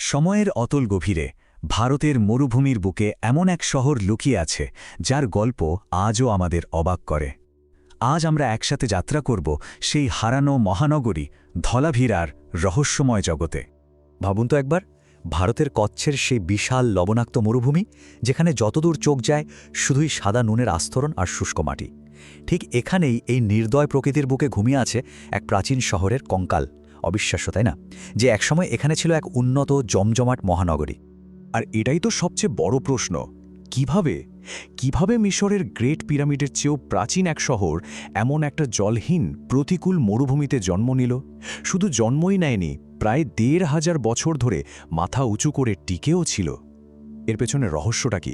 সময়ের অতল গভীরে ভারতের মরুভূমির বুকে এমন এক শহর লুকিয়ে আছে যার গল্প আজও আমাদের অবাক করে। আজ আমরা একসাথে যাত্রা করব সেই হারানো মহানগরী ধলাভিরার রহস্যময় জগতে। ভাবুন তো একবার, ভারতের কচ্ছের সেই বিশাল লবণাক্ত মরুভূমি, যেখানে যতদূর চোখ যায় শুধুই সাদা নুনের আস্তরণ আর শুষ্ক মাটি। ঠিক এখানেই এই নির্দয় প্রকৃতির বুকে ঘুমিয়ে আছে এক প্রাচীন শহরের কঙ্কাল। অবিশ্বাস্য, তাই না? যে একসময় এখানে ছিল এক উন্নত জমজমাট মহানগরী। আর এটাই তো সবচেয়ে বড় প্রশ্ন, কিভাবে মিশরের গ্রেট পিরামিডের চেয়েও প্রাচীন এক শহর এমন একটা জলহীন প্রতিকূল মরুভূমিতে জন্ম নিল? শুধু জন্মই নেয়নি, প্রায় ১৫০০ বছর ধরে মাথা উঁচু করে টিকেও ছিল। এর পেছনে রহস্যটা কি?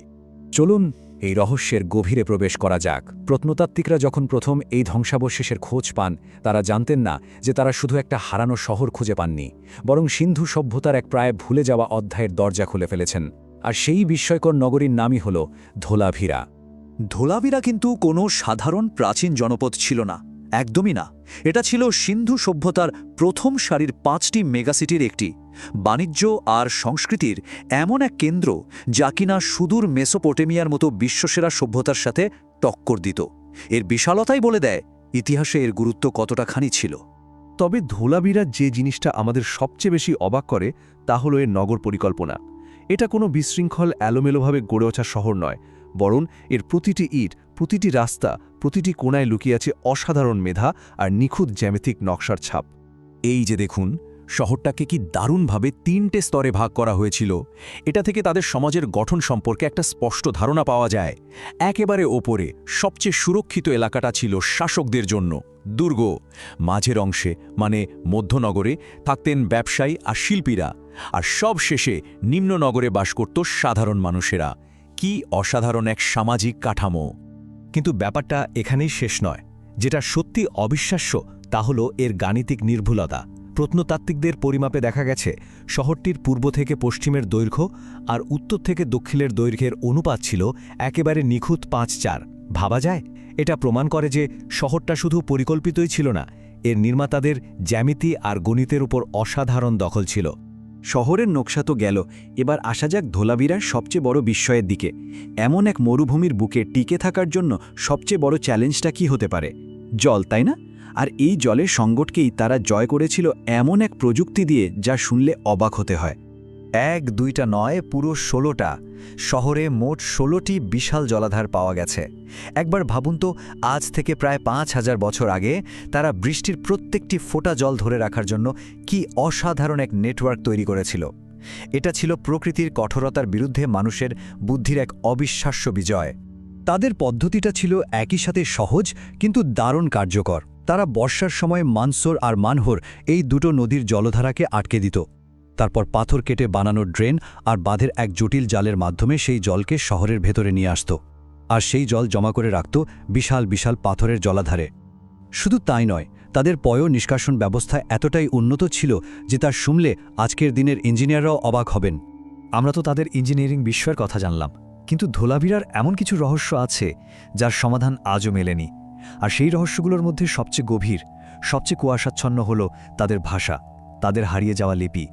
চলুন এই রহস্যের গভীরে প্রবেশ করা যাক। প্রত্নতাত্ত্বিকরা যখন প্রথম এই ধ্বংসাবশেষের খোঁজ পান, তারা জানতেন না যে তারা শুধু একটা হারানো শহর খুঁজে পাননি, বরং সিন্ধু সভ্যতার এক প্রায় ভুলে যাওয়া অধ্যায়ের দরজা খুলে ফেলেছেন। আর সেই বিস্ময়কর নগরীর নামই হল ধোলাভিরা। ধোলাভিরা কিন্তু কোনো সাধারণ প্রাচীন জনপদ ছিল না, একদমই না। এটা ছিল সিন্ধু সভ্যতার প্রথম সারির ৫টি মেগাসিটির একটি, বাণিজ্য আর সংস্কৃতির এমন এক কেন্দ্র যা কিনা সুদূর মেসোপটেমিয়ার মতো বিশ্বসেরা সভ্যতার সাথে টক্কর দিত। এর বিশালতাই বলে দেয় ইতিহাসে এর গুরুত্ব কতটাখানি ছিল। তবে ধোলাভিরার যে জিনিসটা আমাদের সবচেয়ে বেশি অবাক করে তা হলো এর নগর পরিকল্পনা। এটা কোনো বিশৃঙ্খল এলোমেলোভাবে গড়ে ওঠা শহর নয়, বরং এর প্রতিটি ইট, প্রতিটি রাস্তা, প্রতিটি কোণায় লুকিয়ে আছে অসাধারণ মেধা আর নিখুঁত জ্যামিতিক নকশার ছাপ। এই যে দেখুন, শহরটাকে কি দারুণভাবে ৩টে স্তরে ভাগ করা হয়েছিল। এটা থেকে তাদের সমাজের গঠন সম্পর্কে একটা স্পষ্ট ধারণা পাওয়া যায়। একেবারে ওপরে সবচেয়ে সুরক্ষিত এলাকাটা ছিল শাসকদের জন্য দুর্গ। মাঝের অংশে মানে মধ্যনগরে থাকতেন ব্যবসায়ী আর শিল্পীরা, আর সব শেষে নিম্ননগরে বাস করত সাধারণ মানুষেরা। কি অসাধারণ এক সামাজিক কাঠামো! কিন্তু ব্যাপারটা এখানেই শেষ নয়। যেটা সত্যি অবিশ্বাস্য তা হলো এর গাণিতিক নির্ভুলতা। প্রত্নতাত্ত্বিকদের পরিমাপে দেখা গেছে শহরটির পূর্ব থেকে পশ্চিমের দৈর্ঘ্য আর উত্তর থেকে দক্ষিণের দৈর্ঘ্যের অনুপাত ছিল একেবারে নিখুঁত ৫:৪। ভাবা যায়? এটা প্রমাণ করে যে শহরটা শুধু পরিকল্পিতই ছিল না, এর নির্মাতাদের জ্যামিতি আর গণিতের উপর অসাধারণ দখল ছিল। শহরের নকশা তো গেল, এবার আসা যাক ধোলাভিরার সবচেয়ে বড় বিস্ময়ের দিকে। এমন এক মরুভূমির বুকে টিকে থাকার জন্য সবচেয়ে বড় চ্যালেঞ্জটা কি হতে পারে? জল, তাই না? আর এই জলের সংকটকেই তারা জয় করেছিল এমন এক প্রযুক্তি দিয়ে যা শুনলে অবাক হতে হয়। ১-২টা নয়, পুরো ১৬টা। শহরে মোট ১৬টি বিশাল জলাধার পাওয়া গেছে। একবার ভাবুন তো, আজ থেকে প্রায় ৫,০০০ বছর আগে তারা বৃষ্টির প্রত্যেকটি ফোঁটা জল ধরে রাখার জন্য কি অসাধারণ এক নেটওয়ার্ক তৈরি করেছিল। এটা ছিল প্রকৃতির কঠোরতার বিরুদ্ধে মানুষের বুদ্ধির এক অবিশ্বাস্য বিজয়। তাদের পদ্ধতিটা ছিল একই সাথে সহজ কিন্তু দারুণ কার্যকর। তারা বর্ষার সময় মানসোর আর মানহোর এই দুটো নদীর জলধারাকে আটকে দিত। তারপর পাথর কেটে বানানো ড্রেন আর বাঁধের এক জটিল জালের মাধ্যমে সেই জলকে শহরের ভেতরে নিয়ে আসত, আর সেই জল জমা করে রাখত বিশাল বিশাল পাথরের জলাধারে। শুধু তাই নয়, তাদের পয় নিষ্কাশন ব্যবস্থা এতটাই উন্নত ছিল যে তা শুনলে আজকের দিনের ইঞ্জিনিয়াররাও অবাক হবেন। আমরা তো তাদের ইঞ্জিনিয়ারিং বিস্ময়ের কথা জানলাম, কিন্তু ধোলাভিরার এমন কিছু রহস্য আছে যার সমাধান আজও মেলেনি। আর সেই রহস্যগুলোর মধ্যে সবচেয়ে গভীর, সবচেয়ে কুয়াশাচ্ছন্ন হল তাদের ভাষা, তাদের হারিয়ে যাওয়া লিপি।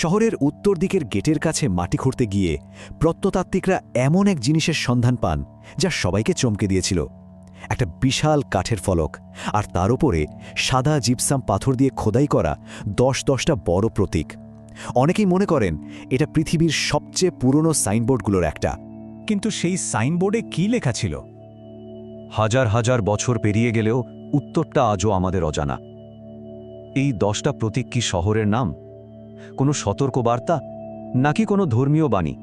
শহরের উত্তর দিকের গেটের কাছে মাটি খুঁড়তে গিয়ে প্রত্নতাত্ত্বিকরা এমন এক জিনিসের সন্ধান পান যা সবাইকে চমকে দিয়েছিল। একটা বিশাল কাঠের ফলক, আর তার উপরে সাদা জিপসাম পাথর দিয়ে খোদাই করা ১০টা বড় প্রতীক। অনেকেই মনে করেন এটা পৃথিবীর সবচেয়ে পুরনো সাইনবোর্ডগুলোর একটা। কিন্তু সেই সাইনবোর্ডে কি লেখা ছিল? হাজার হাজার বছর পেরিয়ে গেলেও উত্তরটা আজও আমাদের অজানা। এই 10টা প্রতীক কি শহরের নাম, কোনো সতর্কবার্তা, নাকি কোনো ধর্মীয় বাণী?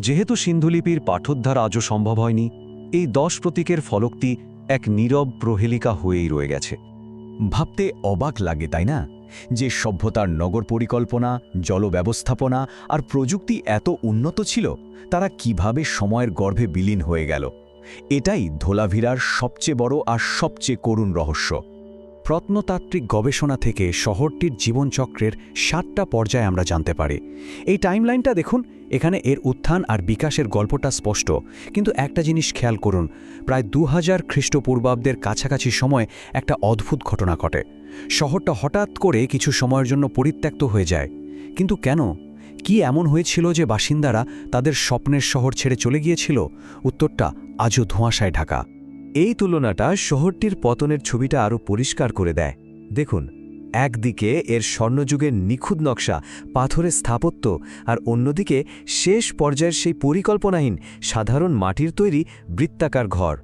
যেহেতু সিন্ধুলিপির পাঠোদ্ধার আজও সম্ভব হয়নি, এই 10 প্রতীকের ফলকটি এক নীরব প্রহেলিকা হয়েই রয়ে গেছে। ভাবতে অবাক লাগে, তাই না? যে সভ্যতার নগর পরিকল্পনা, জল ব্যবস্থাপনা আর প্রযুক্তি এত উন্নত ছিল, তারা কিভাবে সময়ের গর্ভে বিলীন হয়ে গেল। এটাই ধোলাভিরার সবচেয়ে বড় আর সবচেয়ে করুণ রহস্য। প্রত্নতাত্ত্বিক গবেষণা থেকে শহরটির জীবনচক্রের 7টা পর্যায়ে আমরা জানতে পারি। এই টাইমলাইনটা দেখুন, এখানে এর উত্থান আর বিকাশের গল্পটা স্পষ্ট। কিন্তু একটা জিনিস খেয়াল করুন, প্রায় ২০০০ খ্রিস্টপূর্বাব্দের কাছাকাছি সময় একটা অদ্ভুত ঘটনা ঘটে। শহরটা হঠাৎ করে কিছু সময়ের জন্য পরিত্যক্ত হয়ে যায়। কিন্তু কেন? কি এমন হয়েছিল যে বাসিন্দারা তাদের স্বপ্নের শহর ছেড়ে চলে গিয়েছিল? উত্তরটা আজও ধোঁয়াশায় ঢাকা। এই তুলনাটা শহরটির পতনের ছবিটা আরও পরিষ্কার করে দেয়। দেখুন, একদিকে এর স্বর্ণযুগের নিখুঁত নকশা, পাথরের স্থাপত্য, আর অন্যদিকে শেষ পর্যায়ের সেই পরিকল্পনাহীন সাধারণ মাটির তৈরি বৃত্তাকার ঘর।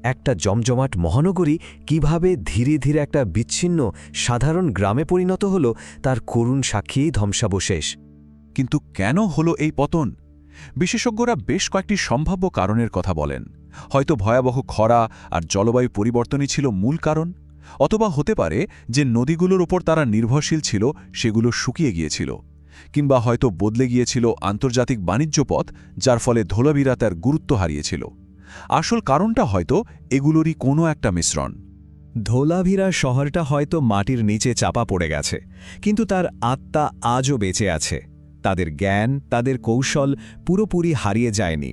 একটা জমজমাট মহানগরী কিভাবে ধীরে ধীরে একটা বিচ্ছিন্ন সাধারণ গ্রামে পরিণত হলো, তার করুণ সাক্ষী ধ্বংসাবশেষ। কিন্তু কেন হলো এই পতন? বিশেষজ্ঞরা বেশ কয়েকটি সম্ভাব্য কারণের কথা বলেন। হয়তো ভয়াবহ খরা আর জলবায়ু পরিবর্তনই ছিল মূল কারণ, অথবা হতে পারে যে নদীগুলোর ওপর তারা নির্ভরশীল ছিল সেগুলো শুকিয়ে গিয়েছিল, কিংবা হয়তো বদলে গিয়েছিল আন্তর্জাতিক বাণিজ্য পথ, যার ফলে ধোলাভিরা তার গুরুত্ব হারিয়েছিল। আসল কারণটা হয়তো এগুলোরই কোনো একটা মিশ্রণ। ধোলাভিরা শহরটা হয়তো মাটির নিচে চাপা পড়ে গেছে, কিন্তু তার আত্মা আজও বেঁচে আছে। তাদের জ্ঞান, তাদের কৌশল পুরোপুরি হারিয়ে যায়নি,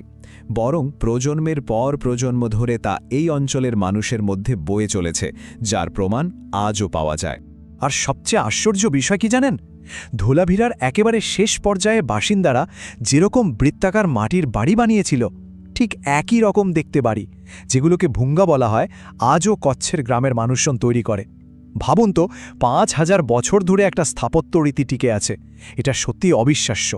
বরং প্রজন্মের পর প্রজন্ম ধরে তা এই অঞ্চলের মানুষের মধ্যে বয়ে চলেছে, যার প্রমাণ আজও পাওয়া যায়। আর সবচেয়ে আশ্চর্য বিষয় কি জানেন? ধোলাভিরার একেবারে শেষ পর্যায়ে বাসিন্দারা যেরকম বৃত্তাকার মাটির বাড়ি বানিয়েছিল, ঠিক একই রকম দেখতে বাড়ি, যেগুলোকে ভুঙ্গা বলা হয়, আজও কচ্ছের গ্রামের মানুষজন তৈরি করে। ভাবুন তো, ৫,০০০ বছর ধরে একটা স্থাপত্য রীতি টিকে আছে। এটা সত্যি অবিশ্বাস্য।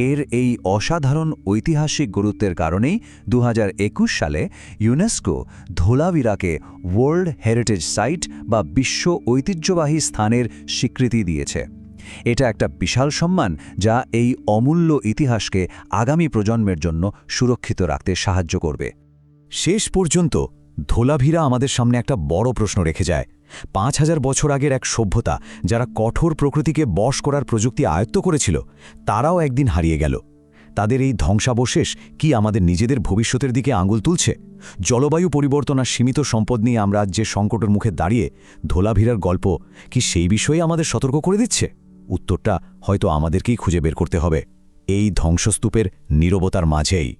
এর এই অসাধারণ ঐতিহাসিক গুরুত্বের কারণেই ২০২১ সালে ইউনেস্কো ধোলাভিরাকে ওয়ার্ল্ড হেরিটেজ সাইট বা বিশ্ব ঐতিহ্যবাহী স্থানের স্বীকৃতি দিয়েছে। এটা একটা বিশাল সম্মান, যা এই অমূল্য ইতিহাসকে আগামী প্রজন্মের জন্য সুরক্ষিত রাখতে সাহায্য করবে। শেষ পর্যন্ত ধোলাভিরা আমাদের সামনে একটা বড় প্রশ্ন রেখে যায়। ৫,০০০ বছর আগের এক সভ্যতা, যারা কঠোর প্রকৃতিকে বশ করার প্রযুক্তি আয়ত্ত করেছিল, তারাও একদিন হারিয়ে গেল। তাদের এই ধ্বংসাবশেষ কি আমাদের নিজেদের ভবিষ্যতের দিকে আঙুল তুলছে? জলবায়ু পরিবর্তন আর সীমিত সম্পদ নিয়ে আমরা যে সংকটের মুখে দাঁড়িয়ে, ধোলাভিরার গল্প কি সেই বিষয়ে আমাদের সতর্ক করে দিচ্ছে? উত্তরটা হয়তো আমাদেরকেই খুঁজে বের করতে হবে, এই ধ্বংসস্তূপের নীরবতার মাঝেই।